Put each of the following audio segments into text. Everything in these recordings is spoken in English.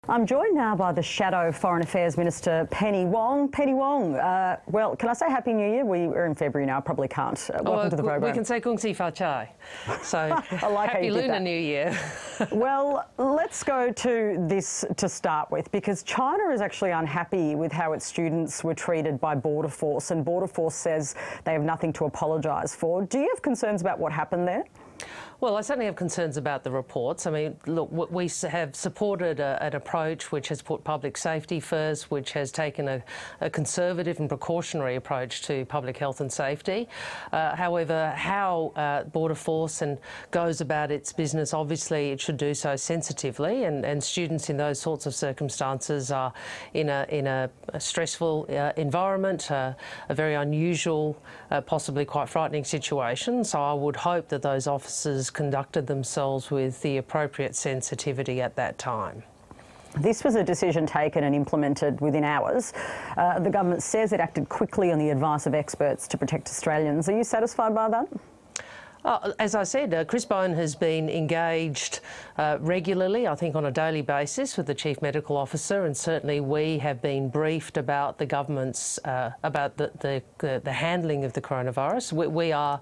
I'm joined now by the Shadow Foreign Affairs Minister, Penny Wong. Penny Wong, well, can I say Happy New Year? We're in February now, I probably can't. Welcome to the program. We can say Kung Si Fa Chai. So I like Happy Lunar New Year. Well, let's go to this to start with, because China is actually unhappy with how its students were treated by Border Force, and Border Force says they have nothing to apologise for. Do you have concerns about what happened there? Well, I certainly have concerns about the reports. I mean, look, we have supported an approach which has put public safety first, which has taken a conservative and precautionary approach to public health and safety. However, how Border Force goes about its business, obviously it should do so sensitively, and students in those sorts of circumstances are in a stressful environment, a very unusual, possibly quite frightening situation. So I would hope that those officers conducted themselves with the appropriate sensitivity at that time. This was a decision taken and implemented within hours. The government says it acted quickly on the advice of experts to protect Australians. Are you satisfied by that? As I said, Chris Bowen has been engaged regularly, I think on a daily basis, with the Chief Medical Officer, and certainly we have been briefed about the government's, about the handling of the coronavirus. We are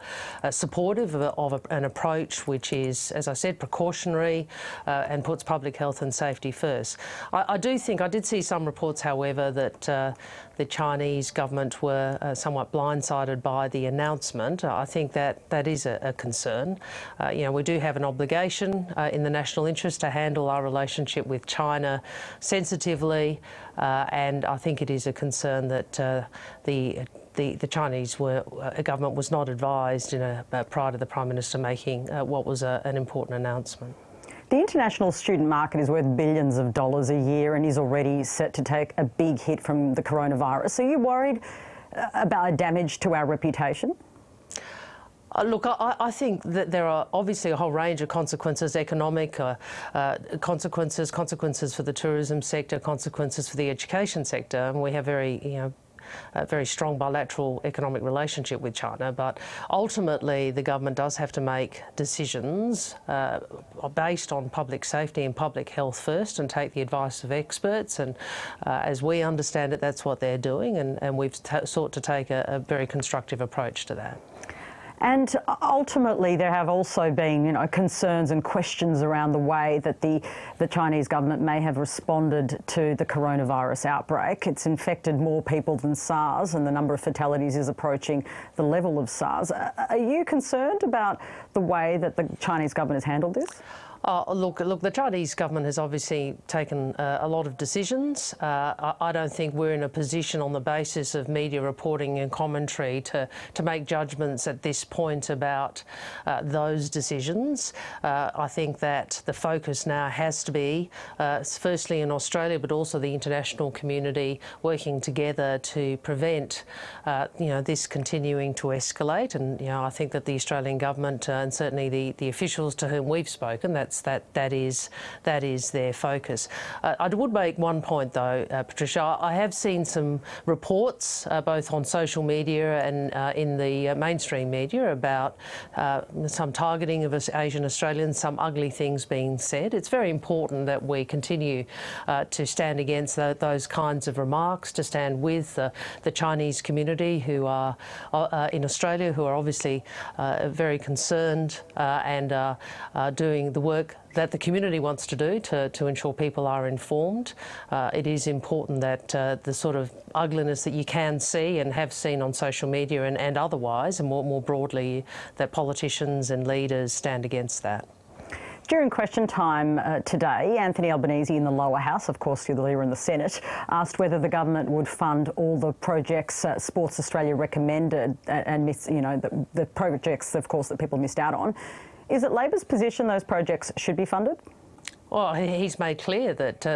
supportive of an approach which is, as I said, precautionary and puts public health and safety first. I did see some reports, however, that the Chinese government were somewhat blindsided by the announcement. I think that is a concern. You know, we do have an obligation in the national interest to handle our relationship with China sensitively, and I think it is a concern that the Chinese government was not advised prior to the Prime Minister making what was an important announcement. The international student market is worth billions of dollars a year and is already set to take a big hit from the coronavirus. Are you worried about damage to our reputation? Look, I think that there are obviously a whole range of consequences, economic consequences for the tourism sector, consequences for the education sector, and we have a very strong bilateral economic relationship with China, but ultimately the government does have to make decisions based on public safety and public health first, and take the advice of experts, and as we understand it, that's what they're doing, and we've sought to take a very constructive approach to that. And ultimately, there have also been, concerns and questions around the way that the Chinese government may have responded to the coronavirus outbreak. It's infected more people than SARS, and the number of fatalities is approaching the level of SARS. Are you concerned about the way that the Chinese government has handled this? Look, the Chinese government has obviously taken a lot of decisions. I don't think we're in a position on the basis of media reporting and commentary to make judgments at this point about those decisions. I think that the focus now has to be, firstly in Australia, but also the international community working together to prevent, this continuing to escalate. And I think that the Australian government and certainly the officials to whom we've spoken, that is their focus. I would make one point though, Patricia. I have seen some reports both on social media and in the mainstream media about some targeting of Asian Australians, some ugly things being said. It's very important that we continue to stand against those kinds of remarks, to stand with the Chinese community who are in Australia, who are obviously very concerned and are doing the work that the community wants to do to ensure people are informed. It is important that the sort of ugliness that you can see and have seen on social media and otherwise, and more broadly, that politicians and leaders stand against that. During question time today, Anthony Albanese in the lower house, of course you're the leader in the Senate, asked whether the government would fund all the projects Sports Australia recommended and the projects, of course, that people missed out on. Is it Labor's position those projects should be funded? Well, he's made clear that,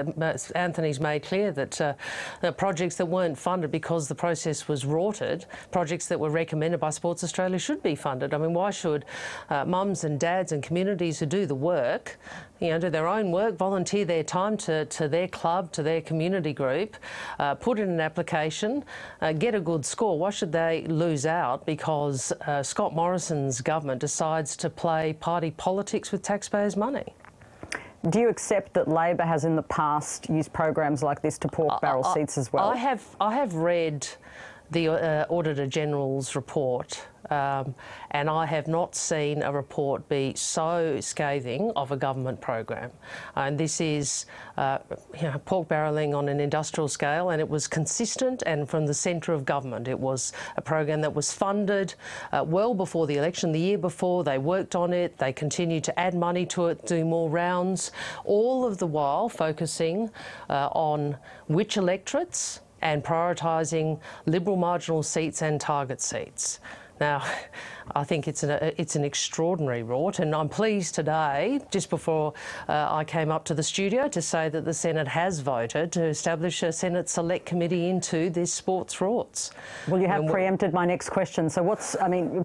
Anthony's made clear that the projects that weren't funded because the process was rorted, projects that were recommended by Sports Australia should be funded. I mean, why should mums and dads and communities who do the work, do their own work, volunteer their time to their club, to their community group, put in an application, get a good score? Why should they lose out because Scott Morrison's government decides to play party politics with taxpayers' money? Do you accept that Labor has in the past used programs like this to pork barrel seats as well? I have read the Auditor General's report, and I have not seen a report be so scathing of a government program. And this is pork barrelling on an industrial scale, and it was consistent and from the centre of government. It was a program that was funded well before the election. The year before, they worked on it, they continued to add money to it, do more rounds, all of the while focusing on which electorates and prioritising Liberal marginal seats and target seats. Now, I think it's an extraordinary rort, and I'm pleased today, just before I came up to the studio, to say that the Senate has voted to establish a Senate Select Committee into this sports rorts. Well, you have preempted my next question. So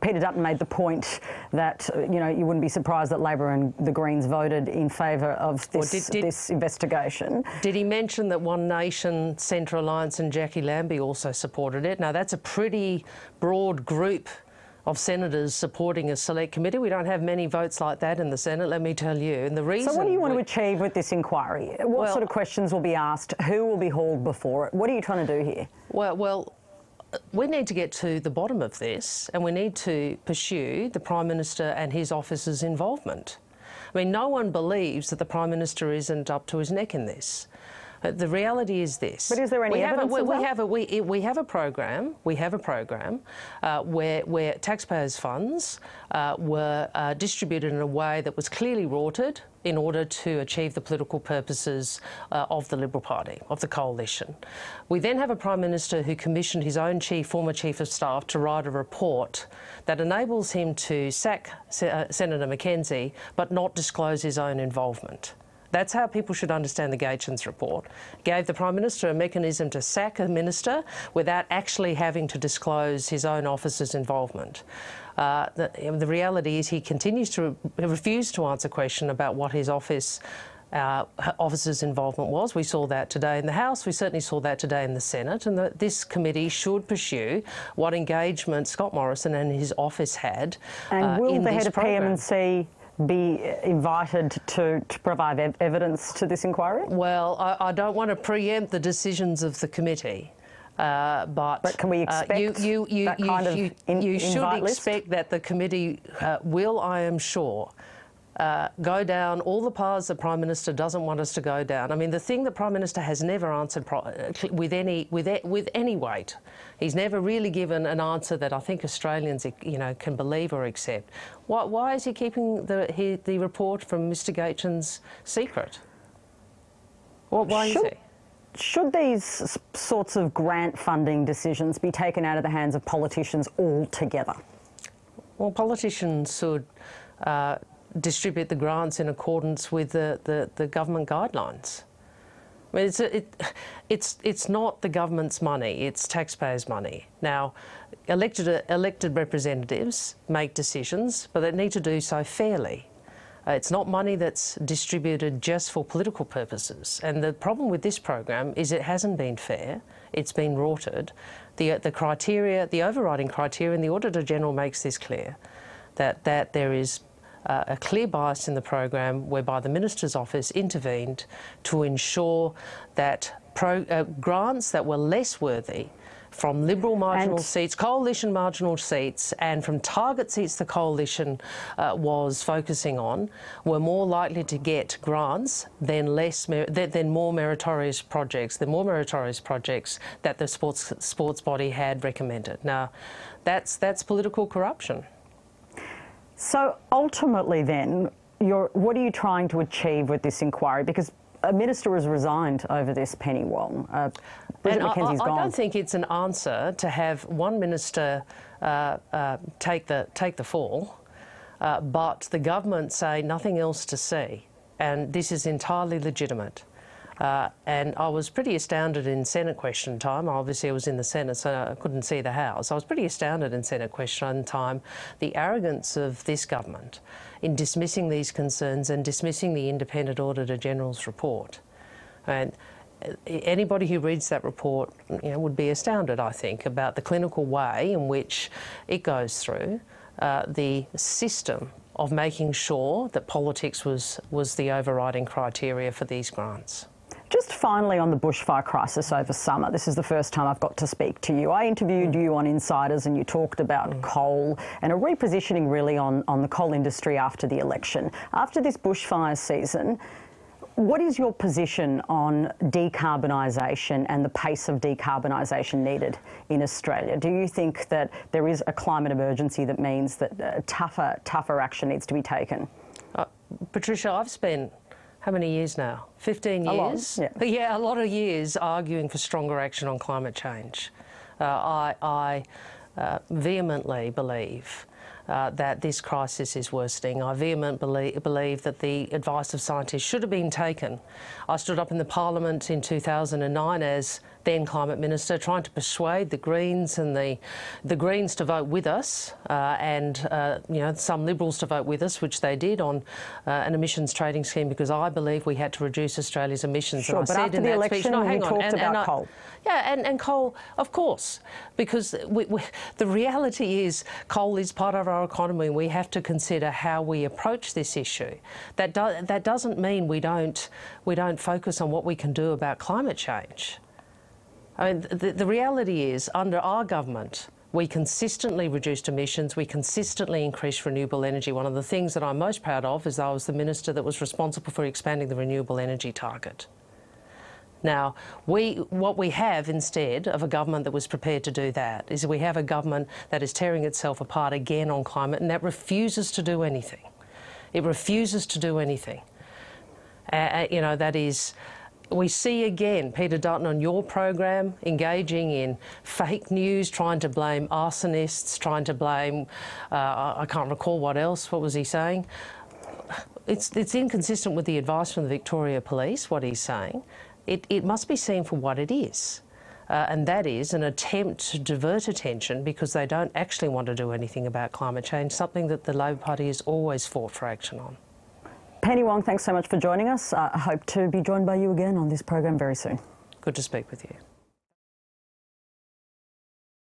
Peter Dutton made the point that, you wouldn't be surprised that Labor and the Greens voted in favour of this investigation. Did he mention that One Nation, Centre Alliance and Jackie Lambie also supported it? Now, that's a pretty broad group of senators supporting a select committee. We don't have many votes like that in the Senate, let me tell you. And the reason. So what do you want to achieve with this inquiry? What sort of questions will be asked? Who will be hauled before it? What are you trying to do here? Well, we need to get to the bottom of this, and we need to pursue the Prime Minister and his office's involvement. I mean, no one believes that the Prime Minister isn't up to his neck in this. The reality is this. But is there any evidence of that? We have a program. We have a program where taxpayers' funds were distributed in a way that was clearly rorted in order to achieve the political purposes of the Liberal Party, of the coalition. We then have a Prime Minister who commissioned his own former Chief of Staff to write a report that enables him to sack Senator McKenzie but not disclose his own involvement. That's how people should understand the Gaetjens report. It gave the Prime Minister a mechanism to sack a minister without actually having to disclose his own officer's involvement. The reality is he continues to refuse to answer questions about what his officer's involvement was. We saw that today in the House. We certainly saw that today in the Senate. And this committee should pursue what engagement Scott Morrison and his office had and will in the head this of program. PM&C be invited to provide evidence to this inquiry? Well, I don't want to preempt the decisions of the committee. But can we expect that kind of you should list? expect that the committee will, I am sure, go down all the paths the Prime Minister doesn't want us to go down. I mean, the thing the Prime Minister has never answered with any weight. He's never really given an answer that I think Australians, can believe or accept. Why is he keeping the report from Mr. Gaetjens secret? Why is he? Should these sorts of grant funding decisions be taken out of the hands of politicians altogether? Well, politicians should distribute the grants in accordance with the government guidelines. I mean, it's not the government's money; it's taxpayers' money. Now, elected representatives make decisions, but they need to do so fairly. It's not money that's distributed just for political purposes. And the problem with this program is it hasn't been fair. It's been rorted. The criteria, the overriding criteria, and the Auditor General makes this clear, that there is a clear bias in the program whereby the Minister's office intervened to ensure that grants that were less worthy from Liberal marginal seats, coalition marginal seats, and from target seats the coalition was focusing on, were more likely to get grants than more meritorious projects, that the sports body had recommended. Now, that's political corruption. So ultimately, then, what are you trying to achieve with this inquiry? Because a minister has resigned over this, Penny Wong. Bridget McKenzie's gone. I don't think it's an answer to have one minister take the fall, but the government say nothing else to see, and this is entirely legitimate. And I was pretty astounded in Senate question time. Obviously, I was in the Senate, so I couldn't see the House. I was pretty astounded in Senate question time, the arrogance of this government in dismissing these concerns and dismissing the Independent Auditor General's report. And anybody who reads that report, would be astounded, I think, about the clinical way in which it goes through the system of making sure that politics was the overriding criteria for these grants. Just finally on the bushfire crisis over summer, this is the first time I've got to speak to you. I interviewed you on Insiders and you talked about coal and a repositioning really on the coal industry after the election. After this bushfire season, what is your position on decarbonisation and the pace of decarbonisation needed in Australia? Do you think that there is a climate emergency that means that tougher action needs to be taken? Patricia, I've spent how many years now? 15 years? A lot, yeah, a lot of years arguing for stronger action on climate change. I vehemently believe that this crisis is worsening. I vehemently believe that the advice of scientists should have been taken. I stood up in the Parliament in 2009 as then Climate Minister, trying to persuade the Greens and the Greens to vote with us and you know, some Liberals to vote with us, which they did on an emissions trading scheme, because I believe we had to reduce Australia's emissions. Sure, and I but said after in the that election, speech, no, hang you on, talked about coal. Yeah, and coal, of course, because the reality is coal is part of our economy and we have to consider how we approach this issue. That doesn't mean we don't focus on what we can do about climate change. I mean, the reality is, under our government, we consistently reduced emissions, we consistently increased renewable energy. One of the things that I'm most proud of is I was the minister that was responsible for expanding the renewable energy target. Now, what we have instead of a government that was prepared to do that is we have a government that is tearing itself apart again on climate and that refuses to do anything. It refuses to do anything. You know, that is... We see again Peter Dutton on your program engaging in fake news, trying to blame arsonists, trying to blame, I can't recall what else, what was he saying? It's inconsistent with the advice from the Victoria Police, what he's saying. It must be seen for what it is. And that is an attempt to divert attention because they don't actually want to do anything about climate change, something that the Labor Party has always fought for action on. Penny Wong, thanks so much for joining us. I hope to be joined by you again on this program very soon. Good to speak with you.